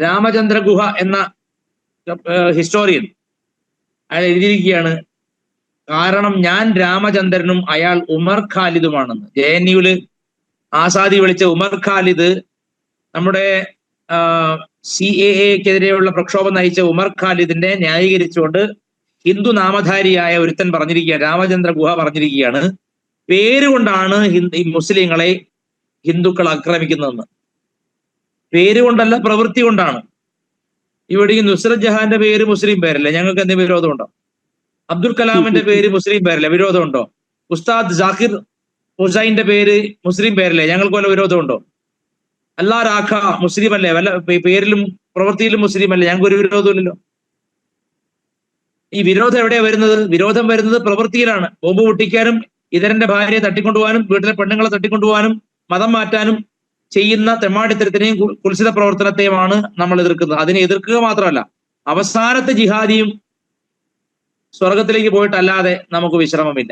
രാമചന്ദ്ര ഗുഹ എന്ന ഹിസ്റ്റോറിയൻ അയാൾ എഴുതിയിരിക്കുകയാണ്, കാരണം ഞാൻ രാമചന്ദ്രനും അയാൾ ഉമർ ഖാലിദുമാണെന്ന്. JNUവില് ആസാദി വിളിച്ച ഉമർ ഖാലിദ്, നമ്മുടെ CAA-ക്കെതിരെയുള്ള പ്രക്ഷോഭം നയിച്ച ഉമർ ഖാലിദിനെ ന്യായീകരിച്ചുകൊണ്ട് ഹിന്ദു നാമധാരിയായ ഒരുത്തൻ പറഞ്ഞിരിക്കുക, രാമചന്ദ്ര ഗുഹ പറഞ്ഞിരിക്കുകയാണ്, പേരുകൊണ്ടാണ് ഈ മുസ്ലിങ്ങളെ ഹിന്ദുക്കൾ ആക്രമിക്കുന്നതെന്ന്. പേരുകൊണ്ടല്ല, പ്രവൃത്തി കൊണ്ടാണ്. ഇവിടെ ഈ നുസ്രത് ജഹാന്റെ പേര് മുസ്ലിം പേരല്ലേ, ഞങ്ങൾക്ക് എന്തെങ്കിലും വിരോധമുണ്ടോ? അബ്ദുൽ കലാമിന്റെ പേര് മുസ്ലിം പേരല്ലേ, വിരോധമുണ്ടോ? ഉസ്താദ് ജാക്കിർ ഹുസൈന്റെ പേര് മുസ്ലിം പേരല്ലേ, ഞങ്ങൾക്ക് വല്ല വിരോധമുണ്ടോ? അല്ലാ രാഖ മുസ്ലിം അല്ലേ, വല്ല പേരിലും പ്രവൃത്തിയിലും മുസ്ലിം അല്ലേ, ഞങ്ങൾക്ക് ഒരു വിരോധമില്ലല്ലോ. ഈ വിരോധം എവിടെയാ വരുന്നത്? വിരോധം വരുന്നത് പ്രവൃത്തിയിലാണ്. ബോംബ് പൊട്ടിക്കാനും ഇതരന്റെ ഭാര്യയെ തട്ടിക്കൊണ്ടുപോകാനും വീട്ടിലെ പെണ്ണുങ്ങളെ തട്ടിക്കൊണ്ടുപോകാനും മതം മാറ്റാനും ചെയ്യുന്ന തെമ്മാടിത്തരത്തിനെയും കുൽസിത പ്രവർത്തനത്തെയുമാണ് നമ്മൾ എതിർക്കുന്നത്. അതിനെ എതിർക്കുക മാത്രമല്ല, അവസാനത്തെ ജിഹാദിയും സ്വർഗത്തിലേക്ക് പോയിട്ടല്ലാതെ നമുക്ക് വിശ്രമമില്ല.